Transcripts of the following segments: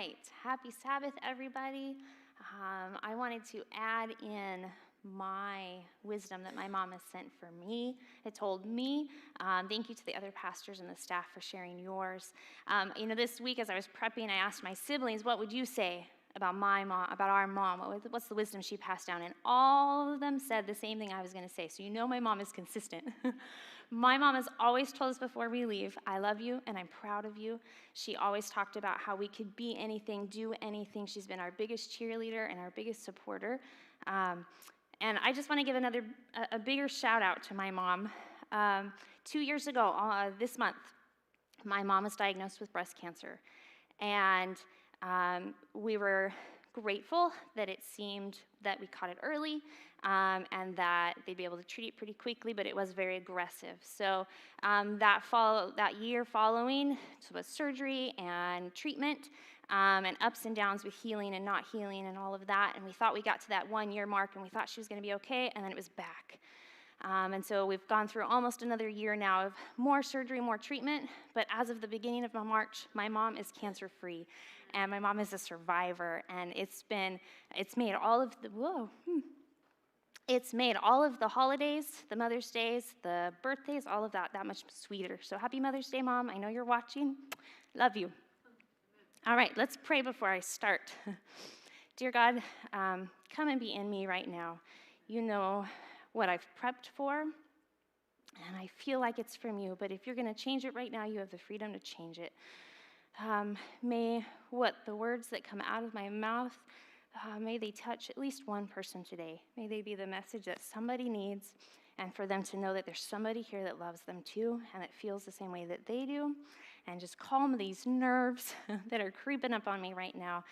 right. Happy Sabbath, everybody. I wanted to add in my wisdom that my mom has sent for me. It told me. Thank you to the other pastors and the staff for sharing yours. This week as I was prepping, I asked my siblings, what would you say about my mom, about our mom? What's the wisdom she passed down? And all of them said the same thing I was going to say. So my mom is consistent. My mom has always told us before we leave, I love you and I'm proud of you. She always talked about how we could be anything, do anything. She's been our biggest cheerleader and our biggest supporter. And I just want to give a bigger shout out to my mom. 2 years ago, this month, my mom was diagnosed with breast cancer. And we were grateful that it seemed that we caught it early and that they'd be able to treat it pretty quickly, but it was very aggressive. So that year following was surgery and treatment and ups and downs with healing and not healing and all of that. And we thought we got to that 1 year mark and we thought she was going to be okay, and then it was back. And so we've gone through almost another year now of more surgery, more treatment. But as of the beginning of March, my mom is cancer-free. And my mom is a survivor. And it's made all of the holidays, the Mother's Days, the birthdays, all of that much sweeter. So happy Mother's Day, Mom. I know you're watching. Love you. All right, let's pray before I start. Dear God, come and be in me right now. You know what I've prepped for, and I feel like it's from you, but if you're going to change it right now, you have the freedom to change it. May the words that come out of my mouth, may they touch at least one person today. May they be the message that somebody needs, and for them to know that there's somebody here that loves them too, and that feels the same way that they do, and just calm these nerves that are creeping up on me right now,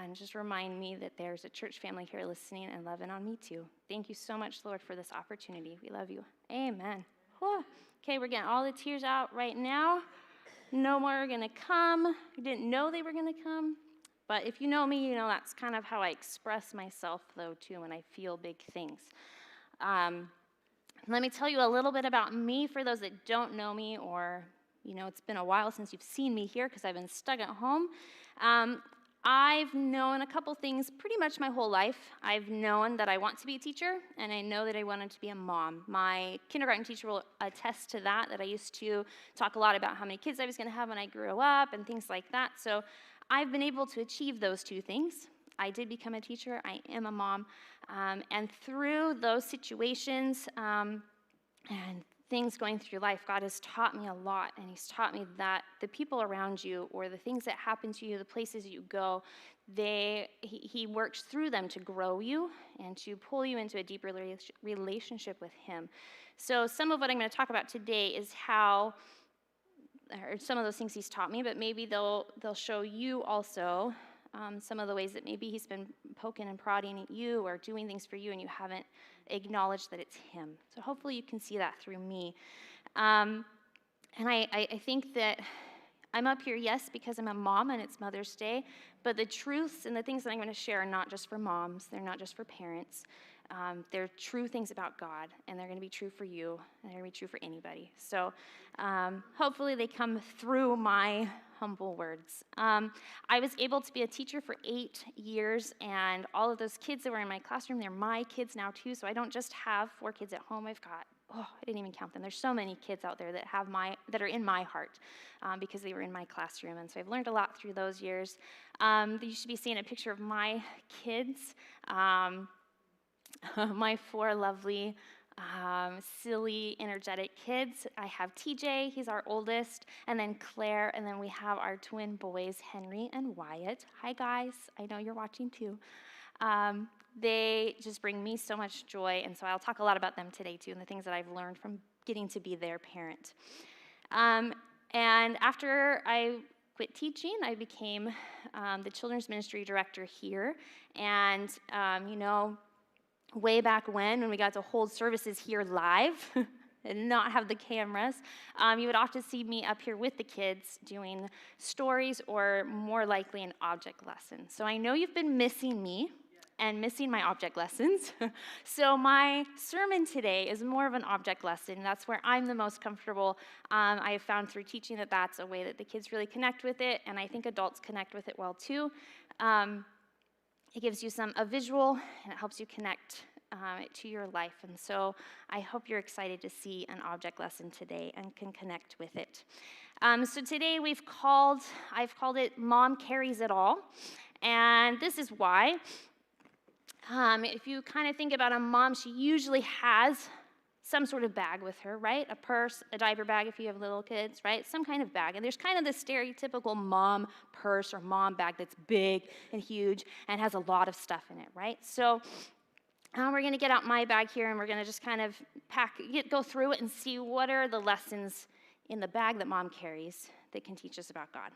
and just remind me that there's a church family here listening and loving on me too. Thank you so much, Lord, for this opportunity. We love you. Amen. Whew. Okay, we're getting all the tears out right now. No more are going to come. I didn't know they were going to come, but if you know me, you know that's kind of how I express myself, though, too, when I feel big things. Let me tell you a little bit about me for those that don't know me, or it's been a while since you've seen me here because I've been stuck at home. I've known a couple things pretty much my whole life. I've known that I want to be a teacher, and I know that I wanted to be a mom. My kindergarten teacher will attest to that I used to talk a lot about how many kids I was going to have when I grew up and things like that. So I've been able to achieve those two things. I did become a teacher. I am a mom. And through those situations and things going through life, God has taught me a lot, and he's taught me that the people around you or the things that happen to you, the places you go, he works through them to grow you and to pull you into a deeper relationship with him. So some of what I'm going to talk about today is or some of those things he's taught me, but maybe they'll show you also some of the ways that maybe he's been poking and prodding at you or doing things for you and you haven't acknowledged that it's him. So hopefully you can see that through me. And I think that I'm up here, yes, because I'm a mom and it's Mother's Day, but the truths and the things that I'm going to share are not just for moms. They're not just for parents. They're true things about God, and they're going to be true for you, and they're going to be true for anybody. So hopefully they come through my humble words. I was able to be a teacher for 8 years, and all of those kids that were in my classroom, they're my kids now too, so I don't just have 4 kids at home. I've got, I didn't even count them. There's so many kids out there that are in my heart because they were in my classroom, and so I've learned a lot through those years. You should be seeing a picture of my kids. My 4 lovely, silly, energetic kids. I have TJ, he's our oldest, and then Claire, and then we have our twin boys, Henry and Wyatt. Hi, guys. I know you're watching, too. They just bring me so much joy, and so I'll talk a lot about them today, too, and the things that I've learned from getting to be their parent. And after I quit teaching, I became the children's ministry director here, and, way back when we got to hold services here live and not have the cameras, you would often see me up here with the kids doing stories or more likely an object lesson. So I know you've been missing me. and missing my object lessons. So my sermon today is more of an object lesson. That's where I'm the most comfortable. I have found through teaching that that's a way that the kids really connect with it, and I think adults connect with it well too. It gives you a visual, and it helps you connect it to your life. And so I hope you're excited to see an object lesson today and can connect with it. So today I've called it Mom Carries It All. And this is why. If you kind of think about a mom, she usually has some sort of bag with her, right? A purse, a diaper bag if you have little kids, right? Some kind of bag. And there's kind of the stereotypical mom purse or mom bag that's big and huge and has a lot of stuff in it, right? So we're going to get out my bag here and we're going to just kind of go through it and see what are the lessons in the bag that mom carries that can teach us about God.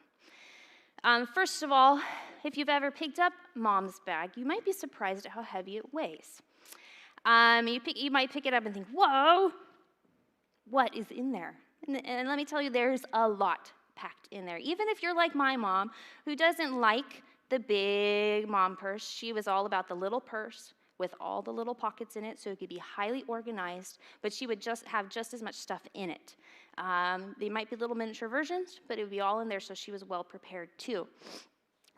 First of all, if you've ever picked up mom's bag, you might be surprised at how heavy it weighs. You might pick it up and think, whoa, what is in there? And let me tell you, there's a lot packed in there. Even if you're like my mom, who doesn't like the big mom purse, she was all about the little purse with all the little pockets in it, so it could be highly organized, but she would just have just as much stuff in it. They might be little miniature versions, but it would be all in there, so she was well prepared too.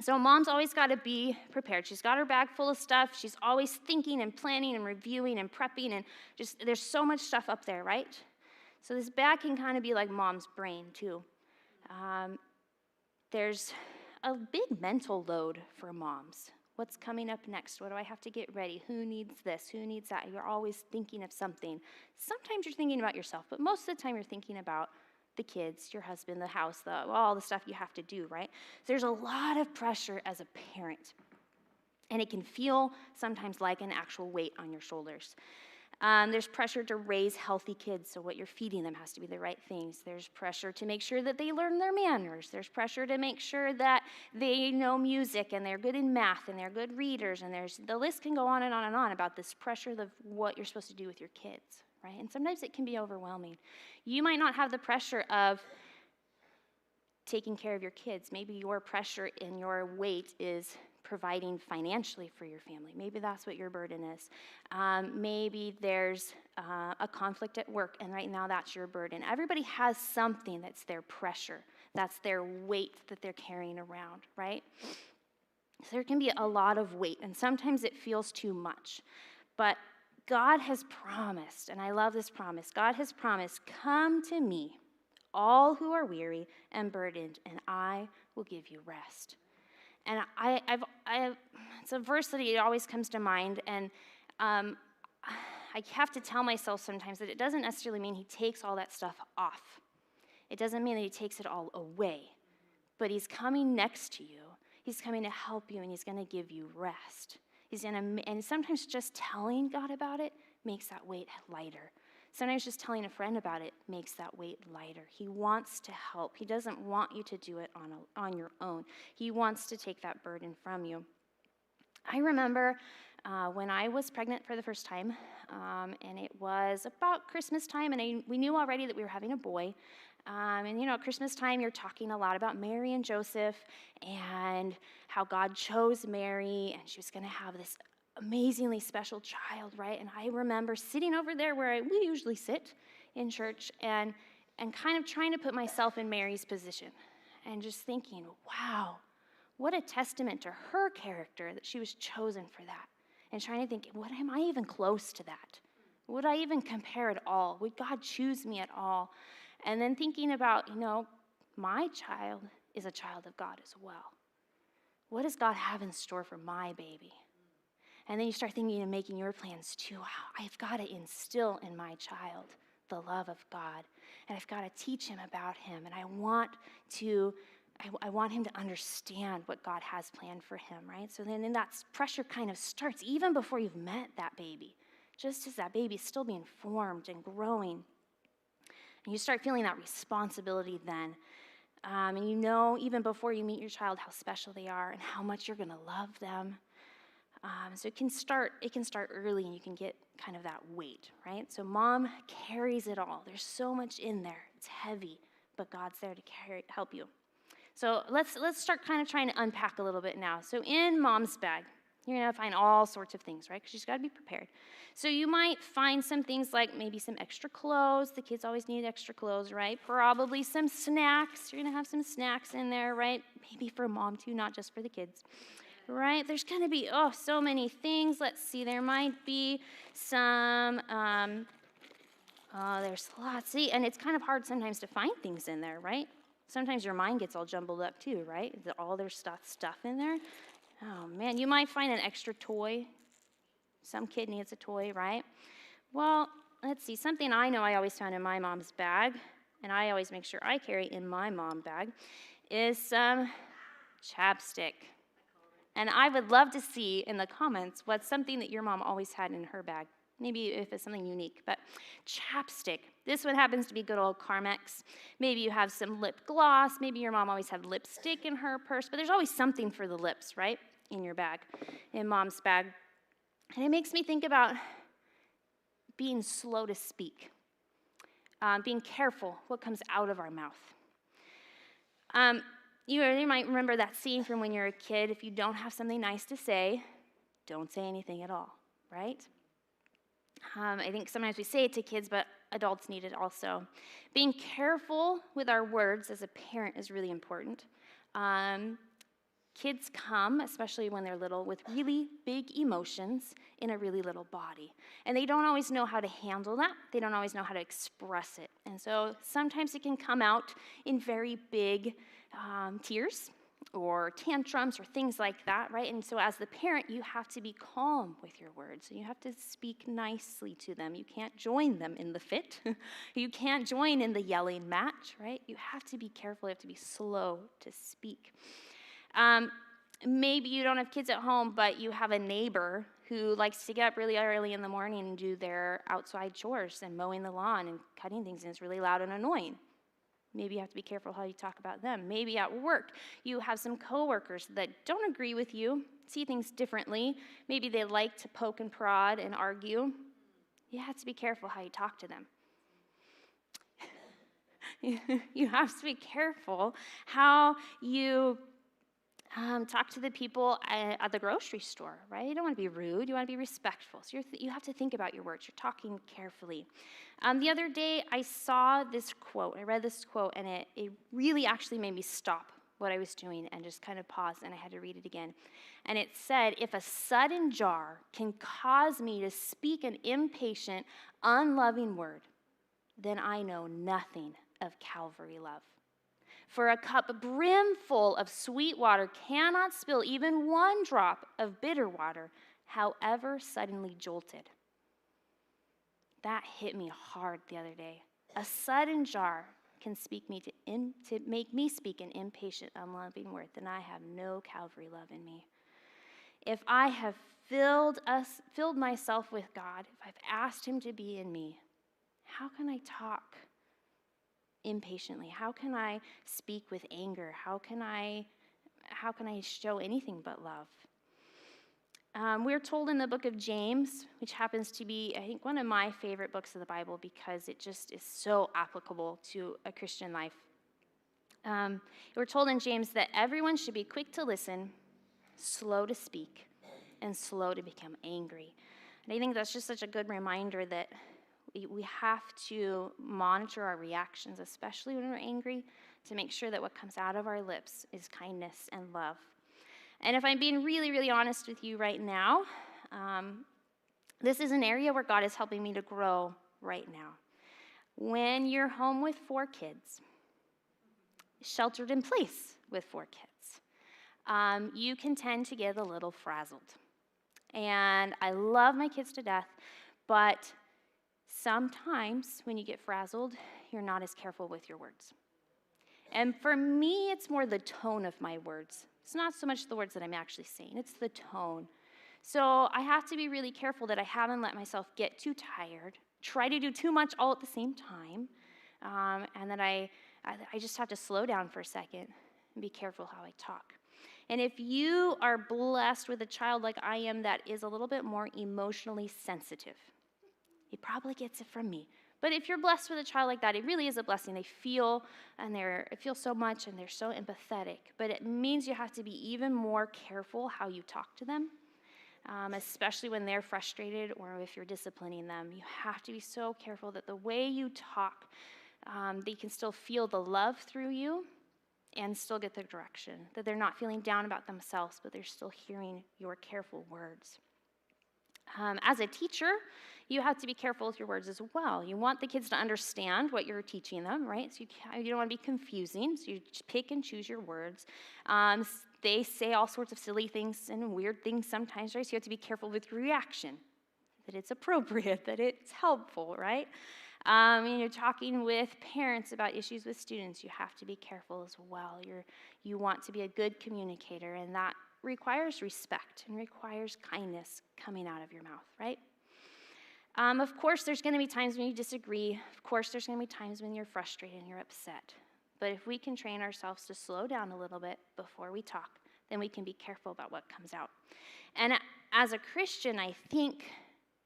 So mom's always got to be prepared. She's got her bag full of stuff. She's always thinking and planning and reviewing and prepping, and just there's so much stuff up there, right? So this bag can kind of be like mom's brain too. There's a big mental load for moms. What's coming up next? What do I have to get ready? Who needs this? Who needs that? You're always thinking of something. Sometimes you're thinking about yourself, but most of the time you're thinking about the kids, your husband, the house, all the stuff you have to do, right? So there's a lot of pressure as a parent, and it can feel sometimes like an actual weight on your shoulders. There's pressure to raise healthy kids, so what you're feeding them has to be the right things. There's pressure to make sure that they learn their manners. There's pressure to make sure that they know music and they're good in math and they're good readers, and the list can go on and on and on about this pressure of what you're supposed to do with your kids, right? And sometimes it can be overwhelming. You might not have the pressure of taking care of your kids. Maybe your pressure and your weight is providing financially for your family. Maybe that's what your burden is. Maybe there's a conflict at work, and right now that's your burden. Everybody has something that's their pressure, that's their weight that they're carrying around, right? So there can be a lot of weight, and sometimes it feels too much. But God has promised, and I love this promise, God has promised, come to me, all who are weary and burdened, and I will give you rest. And it's a verse that it always comes to mind, and I have to tell myself sometimes that it doesn't necessarily mean he takes all that stuff off. It doesn't mean that he takes it all away, but he's coming next to you. He's coming to help you, and he's going to give you rest. And sometimes just telling God about it makes that weight lighter. Sometimes just telling a friend about it makes that weight lighter. He wants to help. He doesn't want you to do it on your own. He wants to take that burden from you. I remember when I was pregnant for the first time, and it was about Christmas time, and we knew already that we were having a boy. And at Christmas time, you're talking a lot about Mary and Joseph and how God chose Mary, and she was going to have this amazingly special child, right? And I remember sitting over there where we usually sit in church and kind of trying to put myself in Mary's position and just thinking, wow, what a testament to her character that she was chosen for that. And trying to think, what am I even close to that? Would I even compare at all? Would God choose me at all? And then thinking about, my child is a child of God as well. What does God have in store for my baby? And then you start thinking and making your plans too. Wow, I've got to instill in my child the love of God. And I've got to teach him about him. And I want him to understand what God has planned for him, right? So then that pressure kind of starts even before you've met that baby. Just as that baby's still being formed and growing. And you start feeling that responsibility then. And even before you meet your child how special they are and how much you're going to love them. So it can start early, and you can get kind of that weight, right? So mom carries it all. There's so much in there. It's heavy, but God's there to help you. So let's start kind of trying to unpack a little bit now. So in mom's bag, You're going to find all sorts of things, right? Because you've got to be prepared. So you might find some things like maybe some extra clothes. The kids always need extra clothes, right? Probably some snacks. You're going to have some snacks in there, right? Maybe for mom too, not just for the kids, right? There's going to be, so many things. Let's see. There might be some, there's lots. See, and it's kind of hard sometimes to find things in there, right? Sometimes your mind gets all jumbled up too, right? All their stuff in there. Oh, man, you might find an extra toy. Some kid needs a toy, right? Well, let's see. Something I know I always found in my mom's bag, and I always make sure I carry in my mom bag, is some chapstick. And I would love to see in the comments what's something that your mom always had in her bag. Maybe if it's something unique, but chapstick. This one happens to be good old Carmex. Maybe you have some lip gloss. Maybe your mom always had lipstick in her purse, but there's always something for the lips, right, in your bag, in mom's bag. And it makes me think about being slow to speak, being careful what comes out of our mouth. You might remember that scene from when you're a kid. If you don't have something nice to say, don't say anything at all, right? I think sometimes we say it to kids, but adults need it also. Being careful with our words as a parent is really important. Kids come, especially when they're little, with really big emotions in a really little body. And they don't always know how to handle that. They don't always know how to express it. And so sometimes it can come out in very big tears or tantrums or things like that, right? And so as the parent, you have to be calm with your words. You have to speak nicely to them. You can't join them in the fit. You can't join in the yelling match, right? You have to be careful. You have to be slow to speak. Maybe you don't have kids at home, but you have a neighbor who likes to get up really early in the morning and do their outside chores and mowing the lawn and cutting things, and it's really loud and annoying. Maybe you have to be careful how you talk about them. Maybe at work, you have some coworkers that don't agree with you, see things differently. Maybe they like to poke and prod and argue. You have to be careful how you talk to them. You have to be careful how you talk to the people at the grocery store, right? You don't want to be rude. You want to be respectful. So you have to think about your words. You're talking carefully. The other day, I saw this quote. I read this quote, and it really actually made me stop what I was doing and just kind of pause, and I had to read it again. And it said, "If a sudden jar can cause me to speak an impatient, unloving word, then I know nothing of Calvary love. For a cup brimful of sweet water cannot spill even one drop of bitter water, however suddenly jolted." That hit me hard the other day. A sudden jar can to make me speak an impatient, unloving word, then I have no Calvary love in me. If I have filled myself with God, if I've asked him to be in me, how can I talk impatiently? How can I speak with anger? How can I show anything but love? We're told in the book of James, which happens to be, I think, one of my favorite books of the Bible because it just is so applicable to a Christian life. We're told in James that everyone should be quick to listen, slow to speak, and slow to become angry. And I think that's just such a good reminder that we have to monitor our reactions, especially when we're angry, to make sure that what comes out of our lips is kindness and love. And if I'm being really, really honest with you right now, this is an area where God is helping me to grow right now. When you're home with 4 kids, sheltered in place with 4 kids, you can tend to get a little frazzled. And I love my kids to death, but sometimes when you get frazzled, you're not as careful with your words. And for me, it's more the tone of my words. It's not so much the words that I'm actually saying, it's the tone. So I have to be really careful that I haven't let myself get too tired, try to do too much all at the same time, and that I just have to slow down for a second and be careful how I talk. And if you are blessed with a child like I am that is a little bit more emotionally sensitive, he probably gets it from me. But if you're blessed with a child like that, it really is a blessing. They feel so much, and they're so empathetic. But it means you have to be even more careful how you talk to them. especially when they're frustrated or if you're disciplining them. You have to be so careful that the way you talk, they can still feel the love through you and still get the direction, that they're not feeling down about themselves, but they're still hearing your careful words. As a teacher, you have to be careful with your words as well. You want the kids to understand what you're teaching them, right? So you don't want to be confusing, so you pick and choose your words. They say all sorts of silly things and weird things sometimes, right? So you have to be careful with your reaction, that it's appropriate, that it's helpful, right? You're talking with parents about issues with students. You have to be careful as well. You want to be a good communicator, and that requires respect and requires kindness coming out of your mouth, right? Of course, there's going to be times when you disagree. Of course, there's going to be times when you're frustrated and you're upset. But if we can train ourselves to slow down a little bit before we talk, then we can be careful about what comes out. And as a Christian, I think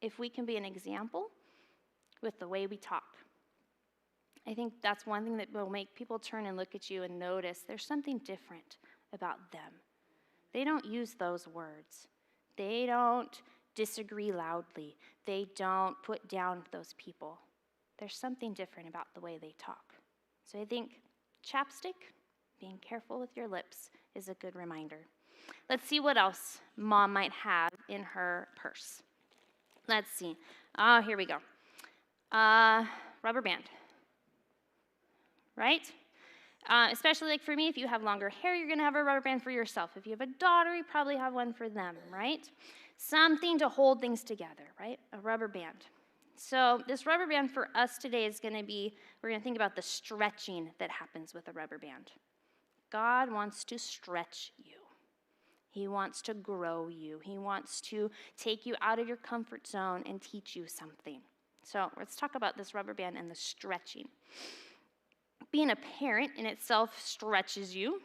if we can be an example with the way we talk, I think that's one thing that will make people turn and look at you and notice there's something different about them. They don't use those words. They don't disagree loudly. They don't put down those people. There's something different about the way they talk. So I think chapstick, being careful with your lips, is a good reminder. Let's see what else Mom might have in her purse. Let's see. Oh, here we go. Rubber band. Right? Especially like for me, if you have longer hair, you're going to have a rubber band for yourself. If you have a daughter, you probably have one for them, right? Something to hold things together, right? A rubber band. So this rubber band for us today is going to be, we're going to think about the stretching that happens with a rubber band. God wants to stretch you. He wants to grow you. He wants to take you out of your comfort zone and teach you something. So let's talk about this rubber band and the stretching. Being a parent in itself stretches you,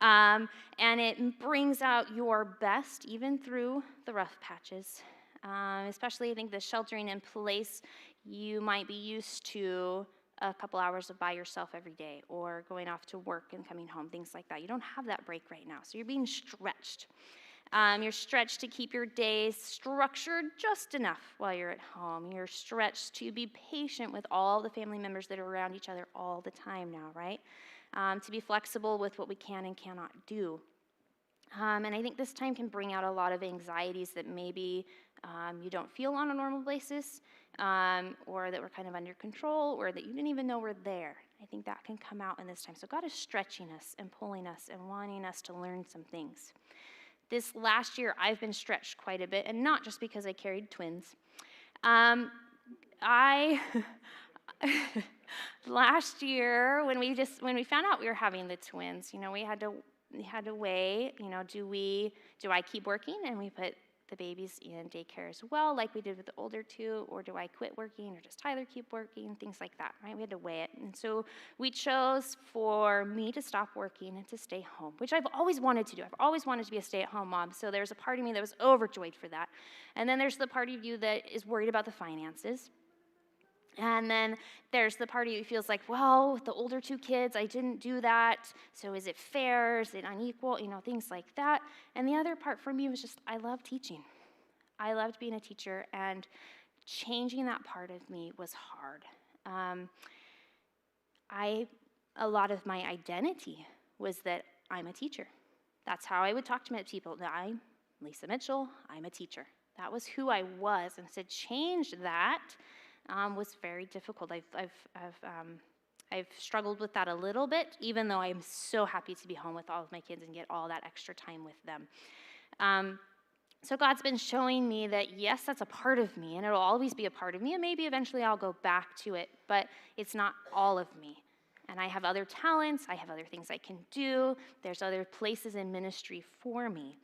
and it brings out your best even through the rough patches. Especially, I think, the sheltering in place, you might be used to a couple hours of by yourself every day or going off to work and coming home, things like that. You don't have that break right now, so you're being stretched. You're stretched to keep your days structured just enough while you're at home. You're stretched to be patient with all the family members that are around each other all the time now, right? To be flexible with what we can and cannot do. And I think this time can bring out a lot of anxieties that maybe you don't feel on a normal basis, or that were kind of under control, or that you didn't even know were there. I think that can come out in this time. So God is stretching us and pulling us and wanting us to learn some things. This last year, I've been stretched quite a bit, and not just because I carried twins. Last year, when we found out we were having the twins, we had to weigh, do I keep working and we put the babies in daycare as well, like we did with the older two, or do I quit working, or does Tyler keep working, things like that, right? We had to weigh it. And so we chose for me to stop working and to stay home, which I've always wanted to do. I've always wanted to be a stay-at-home mom, so there's a part of me that was overjoyed for that. And then there's the part of you that is worried about the finances. And then there's the part of you who feels like, well, with the older two kids, I didn't do that, so is it fair? Is it unequal? Things like that. And the other part for me was just, I love teaching. I loved being a teacher, and changing that part of me was hard. A lot of my identity was that I'm a teacher. That's how I would talk to people. I'm Lisa Mitchell, I'm a teacher. That was who I was, and to change that was very difficult. I've struggled with that a little bit, even though I'm so happy to be home with all of my kids and get all that extra time with them. So God's been showing me that, yes, that's a part of me, and it'll always be a part of me, and maybe eventually I'll go back to it, but it's not all of me. And I have other talents, I have other things I can do, there's other places in ministry for me.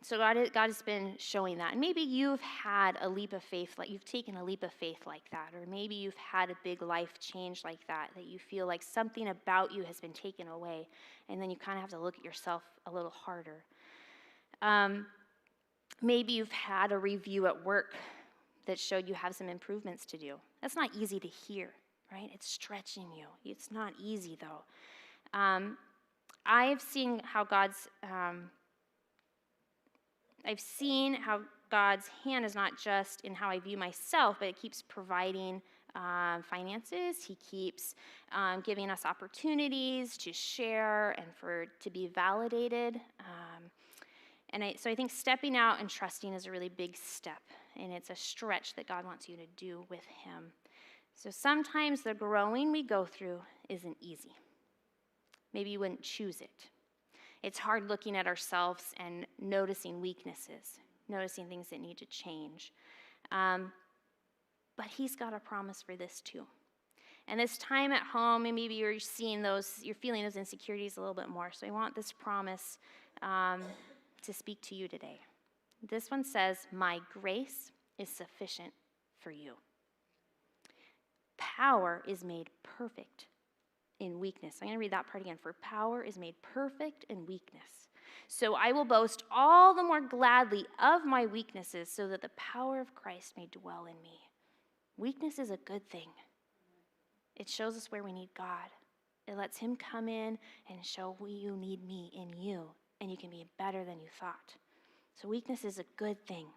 So God has been showing that. And maybe you've had a leap of faith, like you've taken a leap of faith like that, or maybe you've had a big life change like that you feel like something about you has been taken away, and then you kind of have to look at yourself a little harder. Maybe you've had a review at work that showed you have some improvements to do. That's not easy to hear, right? It's stretching you. It's not easy, though. I've seen how God's I've seen how God's hand is not just in how I view myself, but it keeps providing finances. He keeps giving us opportunities to share and to be validated. So I think stepping out and trusting is a really big step, and it's a stretch that God wants you to do with him. So sometimes the growing we go through isn't easy. Maybe you wouldn't choose it. It's hard looking at ourselves and noticing weaknesses, noticing things that need to change. But he's got a promise for this too. And this time at home, and maybe you're feeling those insecurities a little bit more. So I want this promise to speak to you today. This one says, "My grace is sufficient for you." Power is made perfect in weakness. I'm going to read that part again. "For power is made perfect in weakness. So I will boast all the more gladly of my weaknesses, so that the power of Christ may dwell in me." Weakness is a good thing. It shows us where we need God. It lets him come in and show you need me in you, and you can be better than you thought. So weakness is a good thing.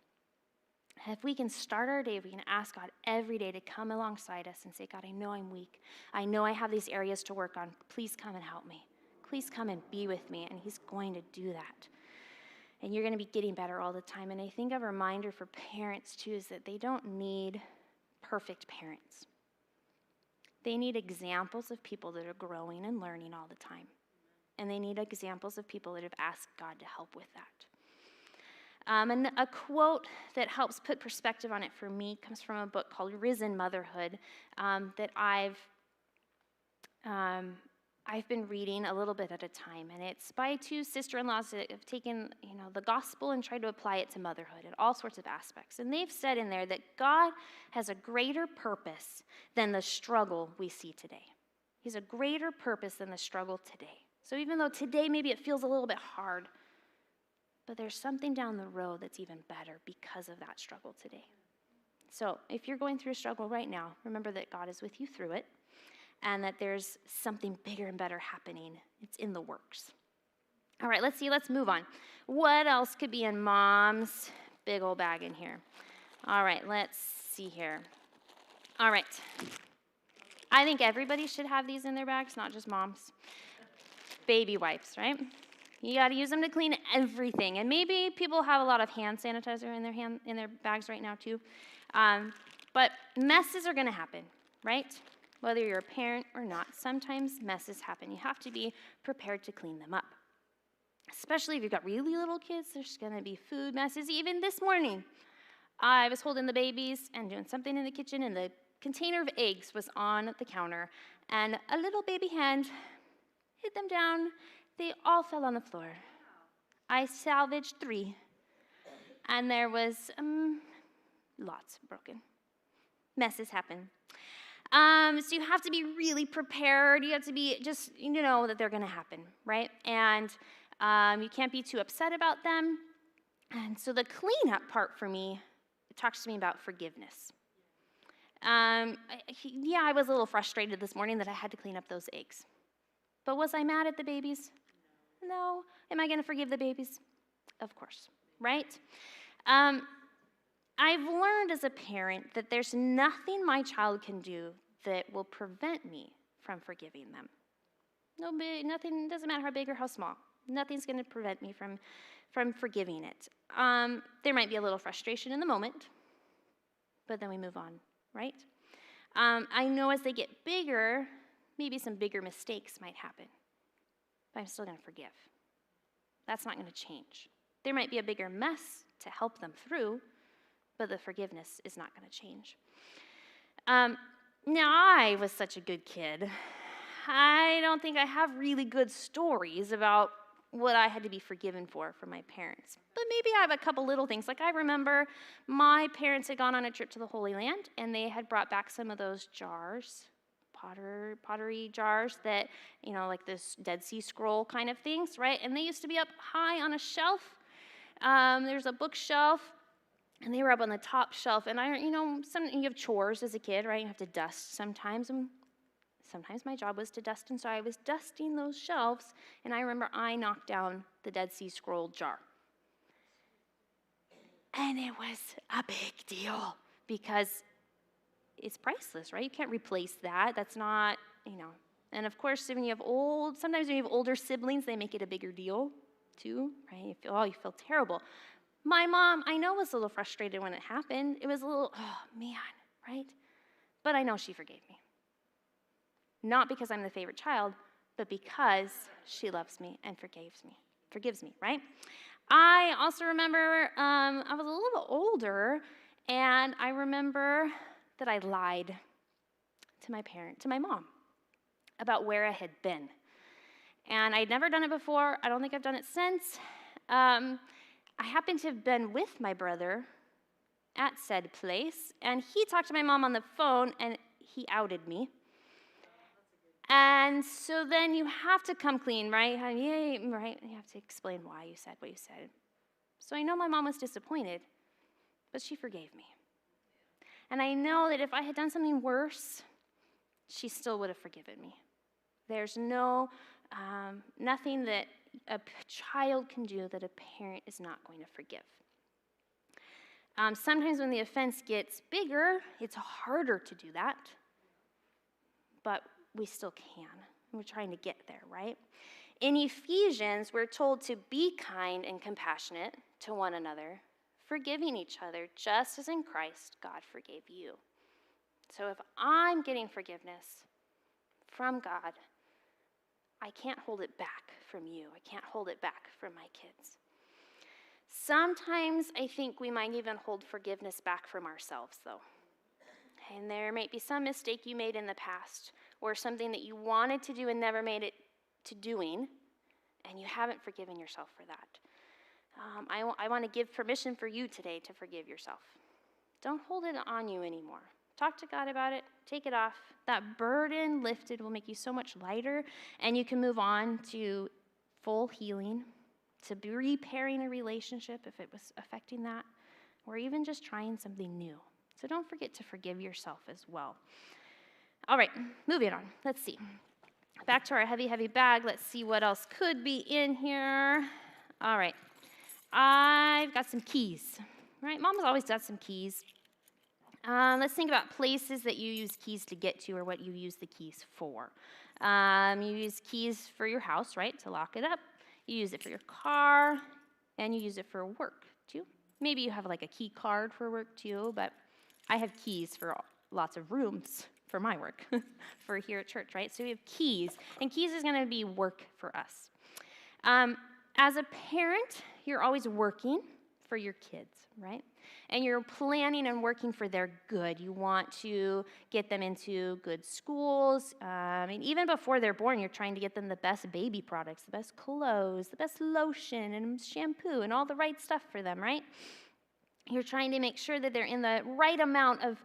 If we can start our day, if we can ask God every day to come alongside us and say, "God, I know I'm weak. I know I have these areas to work on. Please come and help me. Please come and be with me." And he's going to do that. And you're going to be getting better all the time. And I think a reminder for parents, too, is that they don't need perfect parents. They need examples of people that are growing and learning all the time. And they need examples of people that have asked God to help with that. And a quote that helps put perspective on it for me comes from a book called Risen Motherhood that I've been reading a little bit at a time. And it's by two sister-in-laws that have taken the gospel and tried to apply it to motherhood in all sorts of aspects. And they've said in there that God has a greater purpose than the struggle we see today. He has a greater purpose than the struggle today. So even though today maybe it feels a little bit hard, but there's something down the road that's even better because of that struggle today. So if you're going through a struggle right now, remember that God is with you through it, and that there's something bigger and better happening. It's in the works. All right, let's move on. What else could be in Mom's big old bag in here? All right, let's see here. All right. I think everybody should have these in their bags, not just moms. Baby wipes, right? You got to use them to clean everything. And maybe people have a lot of hand sanitizer in their bags right now too. But messes are going to happen, right? Whether you're a parent or not, sometimes messes happen. You have to be prepared to clean them up. Especially if you've got really little kids, there's going to be food messes. Even this morning, I was holding the babies and doing something in the kitchen, and the container of eggs was on the counter, and a little baby hand hit them down. They all fell on the floor. I salvaged 3, and there was lots broken. Messes happen. So you have to be really prepared. You have to be just, that they're going to happen, right? And you can't be too upset about them. And so the cleanup part for me, it talks to me about forgiveness. I was a little frustrated this morning that I had to clean up those eggs. But was I mad at the babies? No. Am I going to forgive the babies? Of course, right? I've learned as a parent that there's nothing my child can do that will prevent me from forgiving them. Nothing, doesn't matter how big or how small. Nothing's going to prevent me from forgiving it. There might be a little frustration in the moment, but then we move on, right? I know as they get bigger, maybe some bigger mistakes might happen, but I'm still going to forgive. That's not going to change. There might be a bigger mess to help them through, but the forgiveness is not going to change. Now, I was such a good kid. I don't think I have really good stories about what I had to be forgiven for from my parents. But maybe I have a couple little things. Like I remember my parents had gone on a trip to the Holy Land, and they had brought back some of those jars, pottery jars that, like this Dead Sea Scroll kind of things, right? And they used to be up high on a shelf. There's a bookshelf, and they were up on the top shelf. And you have chores as a kid, right? You have to dust sometimes. And sometimes my job was to dust, and so I was dusting those shelves, and I remember I knocked down the Dead Sea Scroll jar. And it was a big deal because it's priceless, right? You can't replace that. That's not, And of course, sometimes when you have older siblings, they make it a bigger deal too, right? You feel terrible. My mom, I know, was a little frustrated when it happened. It was a little, oh man, right? But I know she forgave me. Not because I'm the favorite child, but because she loves me and forgives me, right? I also remember I was a little bit older, and I remember that I lied to my mom, about where I had been. And I'd never done it before. I don't think I've done it since. I happened to have been with my brother at said place, and he talked to my mom on the phone, and he outed me. And so then you have to come clean, right? Right? You have to explain why you said what you said. So I know my mom was disappointed, but she forgave me. And I know that if I had done something worse, she still would have forgiven me. There's nothing that a child can do that a parent is not going to forgive. Sometimes when the offense gets bigger, it's harder to do that, but we still can. We're trying to get there, right? In Ephesians, we're told to be kind and compassionate to one another, forgiving each other, just as in Christ God forgave you. So if I'm getting forgiveness from God, I can't hold it back from you. I can't hold it back from my kids. Sometimes I think we might even hold forgiveness back from ourselves, though. And there might be some mistake you made in the past, or something that you wanted to do and never made it to doing, and you haven't forgiven yourself for that. I want to give permission for you today to forgive yourself. Don't hold it on you anymore. Talk to God about it. Take it off. That burden lifted will make you so much lighter, and you can move on to full healing, to be repairing a relationship if it was affecting that, or even just trying something new. So don't forget to forgive yourself as well. All right, moving on. Let's see. Back to our heavy, heavy bag. Let's see what else could be in here. All right. I've got some keys. Right? Mom has always got some keys. Let's think about places that you use keys to get to, or what you use the keys for. You use keys for your house, right, to lock it up. You use it for your car, and you use it for work, too. Maybe you have like a key card for work, too, but I have keys for lots of rooms for my work, for here at church, right? So we have keys, and keys is going to be work for us. As a parent, you're always working for your kids, right? And you're planning and working for their good. You want to get them into good schools. And even before they're born, you're trying to get them the best baby products, the best clothes, the best lotion and shampoo and all the right stuff for them, right? You're trying to make sure that they're in the right amount of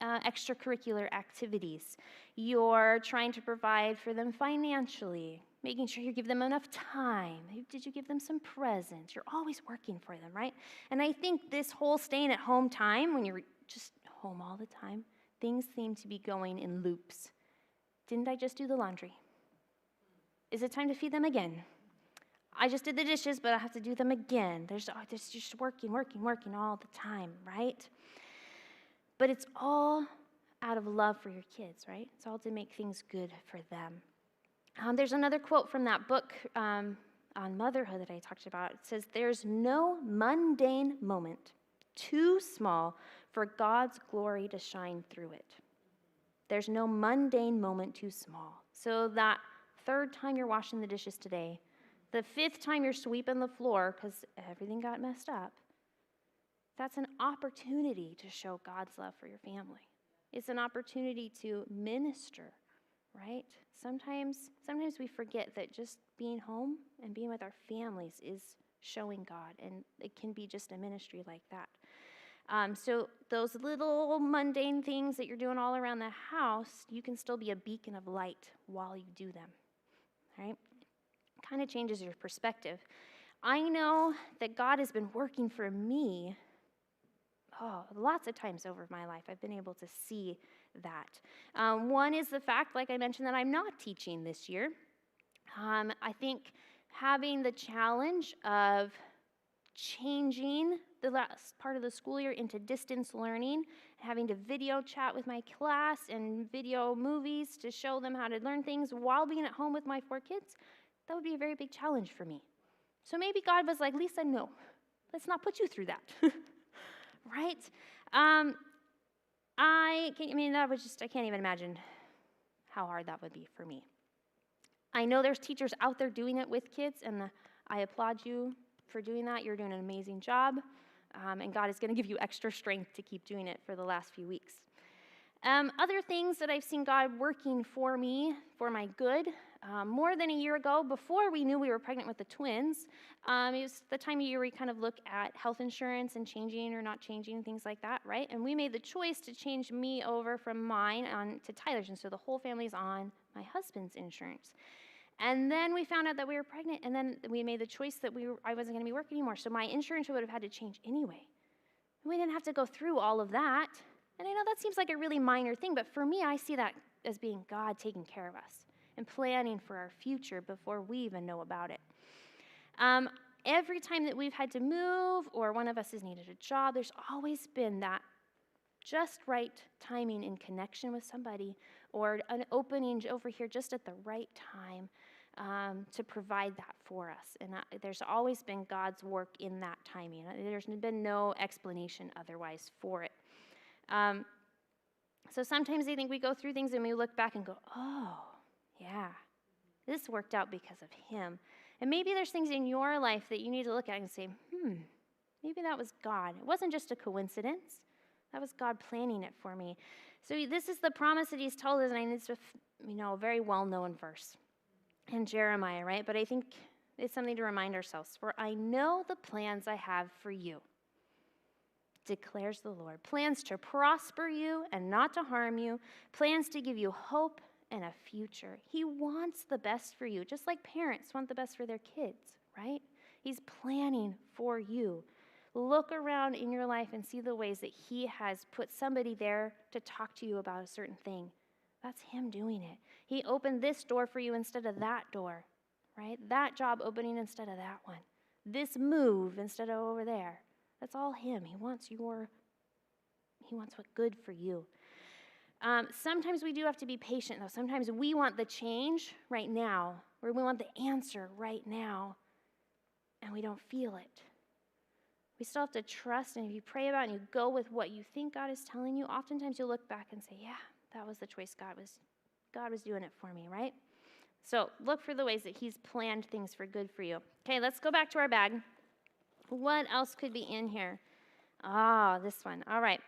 extracurricular activities. You're trying to provide for them financially, making sure you give them enough time. Did you give them some presents? You're always working for them, right? And I think this whole staying at home time, when you're just home all the time, things seem to be going in loops. Didn't I just do the laundry? Is it time to feed them again? I just did the dishes, but I have to do them again. There's just working all the time, right? But it's all out of love for your kids, right? It's all to make things good for them. There's another quote from that book on motherhood that I talked about. It says, "There's no mundane moment too small for God's glory to shine through it." There's no mundane moment too small. So that third time you're washing the dishes today, the fifth time you're sweeping the floor because everything got messed up, that's an opportunity to show God's love for your family. It's an opportunity to minister, right? Sometimes we forget that just being home and being with our families is showing God, and it can be just a ministry like that. So those little mundane things that you're doing all around the house, you can still be a beacon of light while you do them, right? Kind of changes your perspective. I know that God has been working for me lots of times over my life. I've been able to see that. One is the fact, like I mentioned, that I'm not teaching this year. I think having the challenge of changing the last part of the school year into distance learning, having to video chat with my class and video movies to show them how to learn things while being at home with my 4 kids, that would be a very big challenge for me. So maybe God was like, Lisa, no, let's not put you through that, right? I can't even imagine how hard that would be for me. I know there's teachers out there doing it with kids, and I applaud you for doing that. You're doing an amazing job, and God is going to give you extra strength to keep doing it for the last few weeks. Other things that I've seen God working for me, for my good, more than a year ago, before we knew we were pregnant with the twins, it was the time of year we kind of look at health insurance and changing or not changing, things like that, right? And we made the choice to change me over from mine on to Tyler's, and so the whole family's on my husband's insurance. And then we found out that we were pregnant, and then we made the choice that I wasn't going to be working anymore, so my insurance would have had to change anyway. And we didn't have to go through all of that. And I know that seems like a really minor thing, but for me, I see that as being God taking care of us and planning for our future before we even know about it. Every time that we've had to move or one of us has needed a job, there's always been that just right timing in connection with somebody or an opening over here just at the right time to provide that for us. And there's always been God's work in that timing. There's been no explanation otherwise for it. So sometimes I think we go through things and we look back and go, oh, yeah, this worked out because of him. And maybe there's things in your life that you need to look at and say, maybe that was God. It wasn't just a coincidence. That was God planning it for me. So this is the promise that he's told us, and it's a very well-known verse in Jeremiah, right? But I think it's something to remind ourselves. For I know the plans I have for you, declares the Lord. Plans to prosper you and not to harm you. Plans to give you hope and a future. He wants the best for you, just like parents want the best for their kids, right? He's planning for you. Look around in your life and see the ways that he has put somebody there to talk to you about a certain thing. That's him doing it. He opened this door for you instead of that door, right? That job opening instead of that one. This move instead of over there. That's all him. He wants what's good for you. Sometimes we do have to be patient, though. Sometimes we want the change right now, or we want the answer right now, and we don't feel it. We still have to trust, and if you pray about it and you go with what you think God is telling you, oftentimes you'll look back and say, yeah, that was the choice God was doing it for me, right? So look for the ways that he's planned things for good for you. Okay, let's go back to our bag. What else could be in here? This one. All right.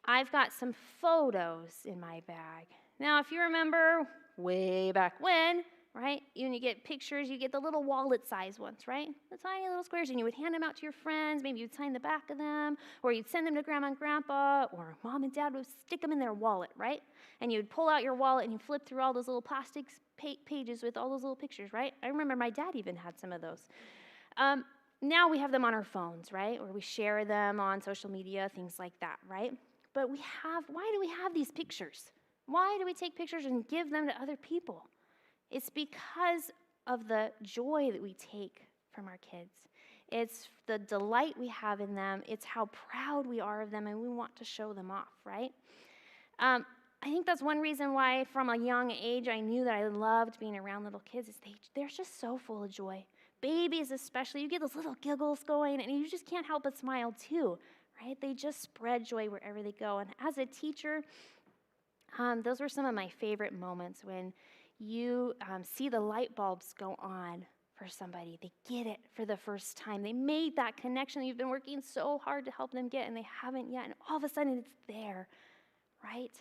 I've got some photos in my bag. Now, if you remember way back when, right, when you get pictures, you get the little wallet size ones, right? The tiny little squares, and you would hand them out to your friends. Maybe you'd sign the back of them, or you'd send them to grandma and grandpa, or mom and dad would stick them in their wallet, right? And you'd pull out your wallet and you flip through all those little plastic pages with all those little pictures, right? I remember my dad even had some of those. Now we have them on our phones, right? Or we share them on social media, things like that, right? But why do we have these pictures? Why do we take pictures and give them to other people? It's because of the joy that we take from our kids. It's the delight we have in them. It's how proud we are of them, and we want to show them off, right? I think that's one reason why from a young age I knew that I loved being around little kids, is they're just so full of joy. Babies especially, you get those little giggles going, and you just can't help but smile too, right? They just spread joy wherever they go. And as a teacher, those were some of my favorite moments when you see the light bulbs go on for somebody. They get it for the first time. They made that connection that you've been working so hard to help them get, and they haven't yet, and all of a sudden it's there, right?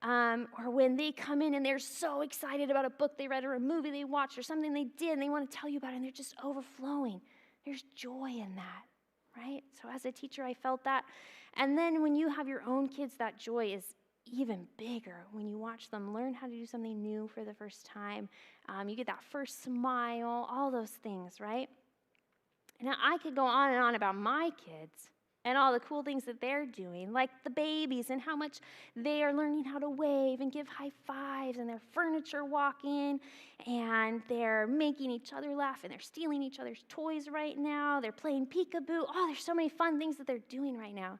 Or when they come in and they're so excited about a book they read or a movie they watched or something they did and they want to tell you about it, and they're just overflowing. There's joy in that, right? So as a teacher, I felt that. And then when you have your own kids, that joy is even bigger when you watch them learn how to do something new for the first time. You get that first smile, all those things, right? Now, I could go on and on about my kids, and all the cool things that they're doing, like the babies and how much they are learning how to wave and give high fives, and they're furniture walking, and they're making each other laugh, and they're stealing each other's toys right now. They're playing peekaboo. Oh, there's so many fun things that they're doing right now.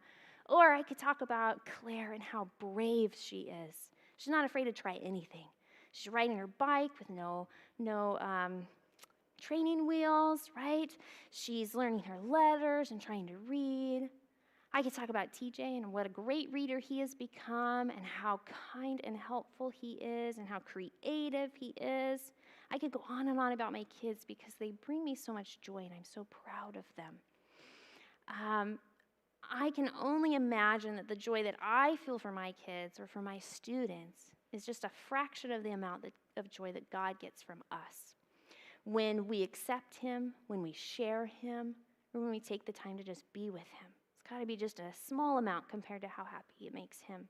Or I could talk about Claire and how brave she is. She's not afraid to try anything. She's riding her bike with no training wheels, right? She's learning her letters and trying to read. I could talk about TJ and what a great reader he has become and how kind and helpful he is and how creative he is. I could go on and on about my kids because they bring me so much joy and I'm so proud of them. I can only imagine that the joy that I feel for my kids or for my students is just a fraction of the amount of joy that God gets from us. When we accept him, when we share him, or when we take the time to just be with him. It's got to be just a small amount compared to how happy it makes him.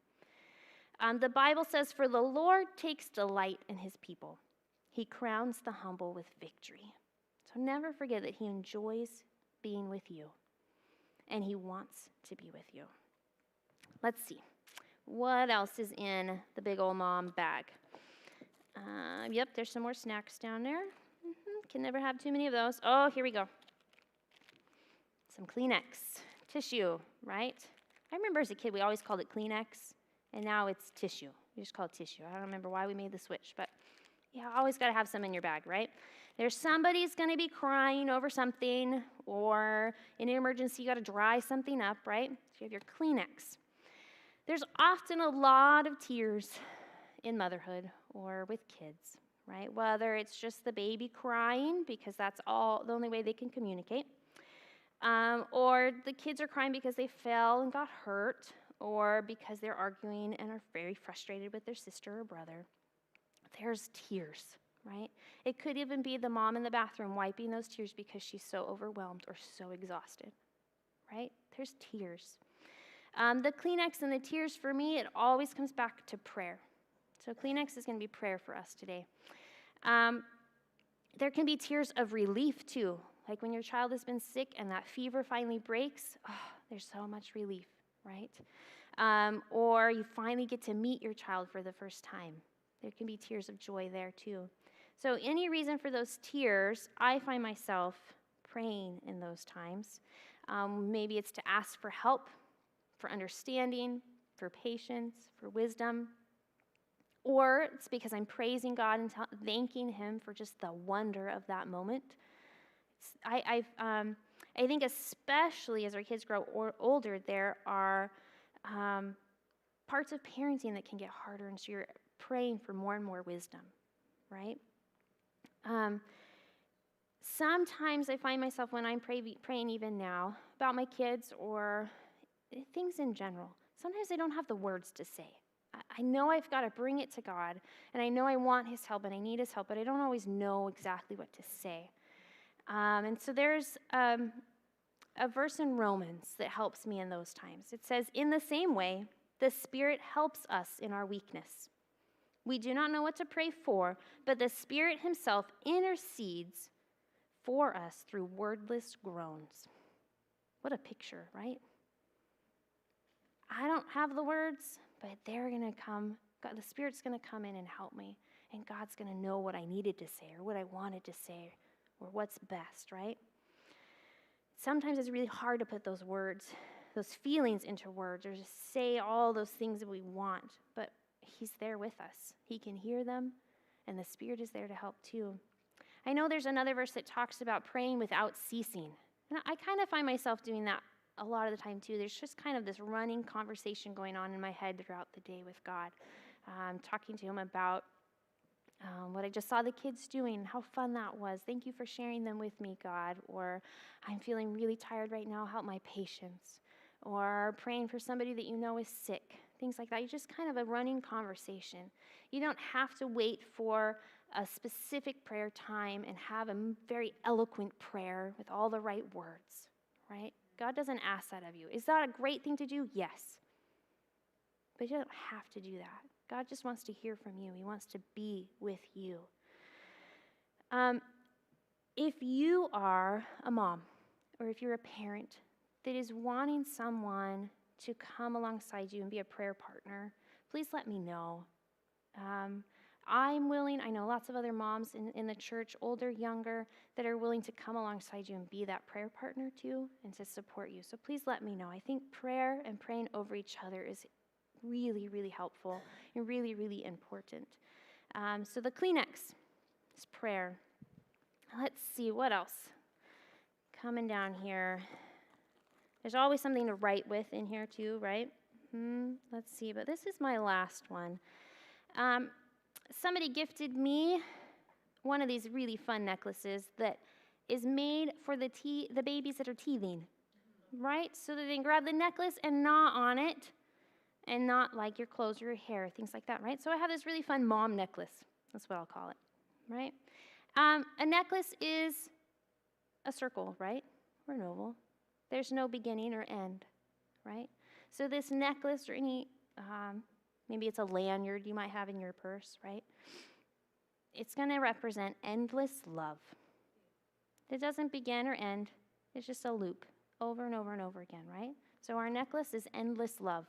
The Bible says, "For the Lord takes delight in his people. He crowns the humble with victory." So never forget that he enjoys being with you, and he wants to be with you. Let's see. What else is in the big old mom bag? Yep, there's some more snacks down there. Can never have too many of those. Oh, here we go. Some Kleenex. Tissue, right? I remember as a kid we always called it Kleenex, and now it's tissue. We just call it tissue. I don't remember why we made the switch, but yeah, always got to have some in your bag, right? There's somebody's going to be crying over something, or in an emergency you got to dry something up, right? So you have your Kleenex. There's often a lot of tears in motherhood or with kids, right? Whether it's just the baby crying because that's the only way they can communicate, or the kids are crying because they fell and got hurt, or because they're arguing and are very frustrated with their sister or brother. There's tears, right? It could even be the mom in the bathroom wiping those tears because she's so overwhelmed or so exhausted, right? There's tears. The Kleenex and the tears, for me, it always comes back to prayer. So Kleenex is going to be prayer for us today. There can be tears of relief, too. Like when your child has been sick and that fever finally breaks, there's so much relief, right? Or you finally get to meet your child for the first time. There can be tears of joy there, too. So any reason for those tears, I find myself praying in those times. Maybe it's to ask for help, for understanding, for patience, for wisdom. Or it's because I'm praising God and thanking him for just the wonder of that moment. I think especially as our kids grow older, there are parts of parenting that can get harder, and so you're praying for more and more wisdom, right? Sometimes I find myself when I'm praying even now about my kids or things in general, sometimes I don't have the words to say. I know I've got to bring it to God, and I know I want his help, and I need his help, but I don't always know exactly what to say. And so there's a verse in Romans that helps me in those times. It says, "In the same way, the Spirit helps us in our weakness. We do not know what to pray for, but the Spirit himself intercedes for us through wordless groans." What a picture, right? I don't have the words, but they're going to come. God, the Spirit's going to come in and help me, and God's going to know what I needed to say or what I wanted to say or what's best, right? Sometimes it's really hard to put those words, those feelings into words, or just say all those things that we want, but he's there with us. He can hear them, and the Spirit is there to help too. I know there's another verse that talks about praying without ceasing, and I kind of find myself doing that a lot of the time too. There's just kind of this running conversation going on in my head throughout the day with God. Talking to him about what I just saw the kids doing, how fun that was. Thank you for sharing them with me, God. Or I'm feeling really tired right now. Help my patience. Or praying for somebody that you know is sick. Things like that. You just kind of a running conversation. You don't have to wait for a specific prayer time and have a very eloquent prayer with all the right words, right? God doesn't ask that of you. Is that a great thing to do? Yes. But you don't have to do that. God just wants to hear from you. He wants to be with you. If you are a mom or if you're a parent that is wanting someone to come alongside you and be a prayer partner, please let me know. I'm willing. I know lots of other moms in the church, older, younger, that are willing to come alongside you and be that prayer partner too and to support you. So please let me know. I think prayer and praying over each other is really, really helpful and really, really important. So the Kleenex is prayer. Let's see, what else? Coming down here. There's always something to write with in here too, right? Let's see, but this is my last one. Somebody gifted me one of these really fun necklaces that is made for the babies that are teething, right? So that they can grab the necklace and gnaw on it and not like your clothes or your hair, things like that, right? So I have this really fun mom necklace. That's what I'll call it, right? A necklace is a circle, right? Or an oval. There's no beginning or end, right? So this necklace or any, maybe it's a lanyard you might have in your purse, right? It's going to represent endless love. It doesn't begin or end. It's just a loop over and over and over again, right? So our necklace is endless love.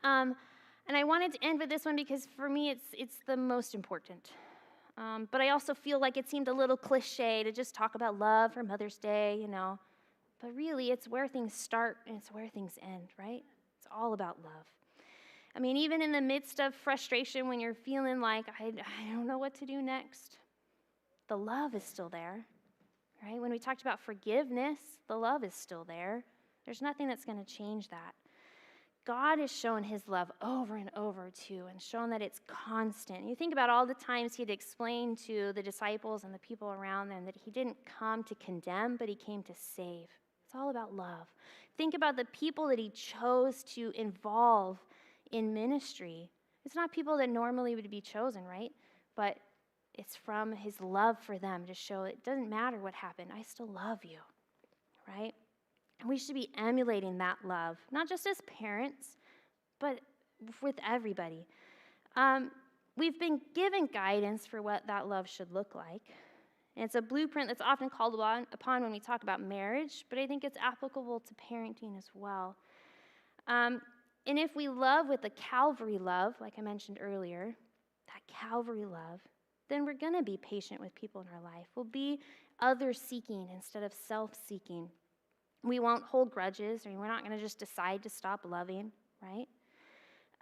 And I wanted to end with this one because for me it's the most important. But I also feel like it seemed a little cliche to just talk about love for Mother's Day, But really, it's where things start and it's where things end, right? It's all about love. I mean, even in the midst of frustration, when you're feeling like, I don't know what to do next, the love is still there, right? When we talked about forgiveness, the love is still there. There's nothing that's going to change that. God has shown his love over and over too, and shown that it's constant. You think about all the times he had explained to the disciples and the people around them that he didn't come to condemn, but he came to save. It's all about love. Think about the people that he chose to involve in ministry. It's not people that normally would be chosen, right? But it's from his love for them to show it doesn't matter what happened. I still love you, right? And we should be emulating that love, not just as parents, but with everybody. We've been given guidance for what that love should look like. And it's a blueprint that's often called upon when we talk about marriage, but I think it's applicable to parenting as well. And if we love with the Calvary love, like I mentioned earlier, that Calvary love, then we're going to be patient with people in our life. We'll be other-seeking instead of self-seeking. We won't hold grudges, or we're not going to just decide to stop loving, right?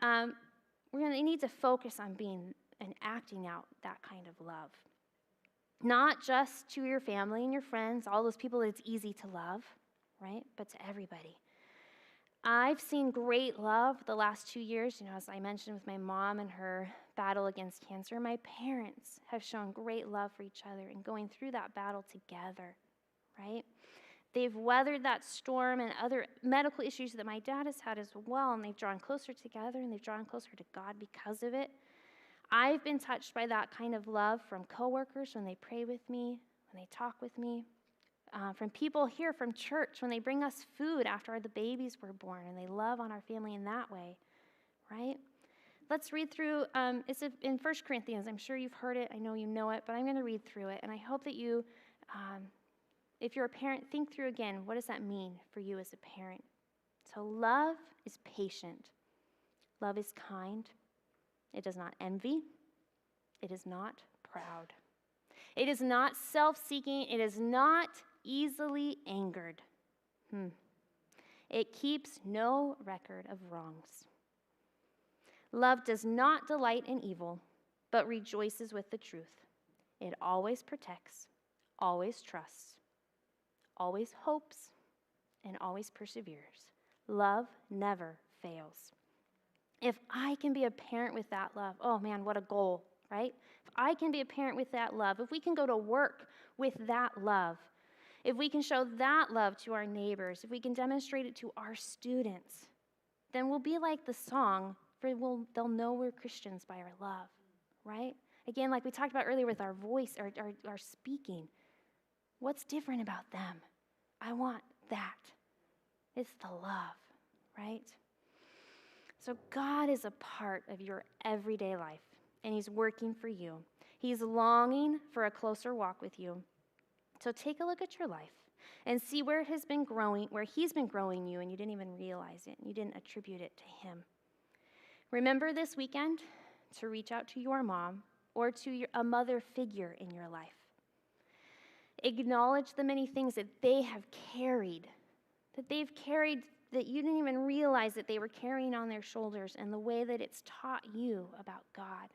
We're going to need to focus on being and acting out that kind of love. Not just to your family and your friends, all those people that it's easy to love, right? But to everybody. I've seen great love the last 2 years, as I mentioned with my mom and her battle against cancer. My parents have shown great love for each other and going through that battle together, right? They've weathered that storm and other medical issues that my dad has had as well, and they've drawn closer together and they've drawn closer to God because of it. I've been touched by that kind of love from coworkers when they pray with me, when they talk with me, from people here from church when they bring us food after the babies were born and they love on our family in that way, right? Let's read through, it's in 1 Corinthians. I'm sure you've heard it. I know you know it, but I'm going to read through it, and I hope that you... if you're a parent, think through again, what does that mean for you as a parent? So love is patient. Love is kind. It does not envy. It is not proud. It is not self-seeking. It is not easily angered. It keeps no record of wrongs. Love does not delight in evil, but rejoices with the truth. It always protects, always trusts, always hopes, and always perseveres. Love never fails. If I can be a parent with that love, oh man, what a goal, right? If I can be a parent with that love, if we can go to work with that love, if we can show that love to our neighbors, if we can demonstrate it to our students, then we'll be like the song, they'll know we're Christians by our love, right? Again, like we talked about earlier with our voice, our speaking. What's different about them? I want that. It's the love, right? So God is a part of your everyday life, and he's working for you. He's longing for a closer walk with you. So take a look at your life. and see where he's been growing you, and you didn't even realize it, and you didn't attribute it to him. Remember this weekend to reach out to your mom or to a mother figure in your life. Acknowledge the many things that they have carried, that you didn't even realize that they were carrying on their shoulders, and the way that it's taught you about God.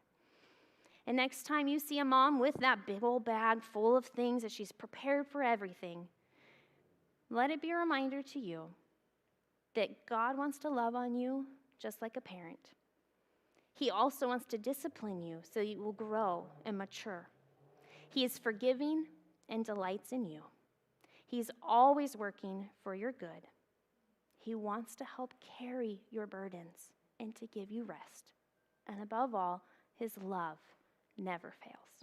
And next time you see a mom with that big old bag full of things that she's prepared for everything, let it be a reminder to you that God wants to love on you just like a parent. He also wants to discipline you so you will grow and mature. He is forgiving and delights in you. He's always working for your good. He wants to help carry your burdens and to give you rest. And above all, his love never fails.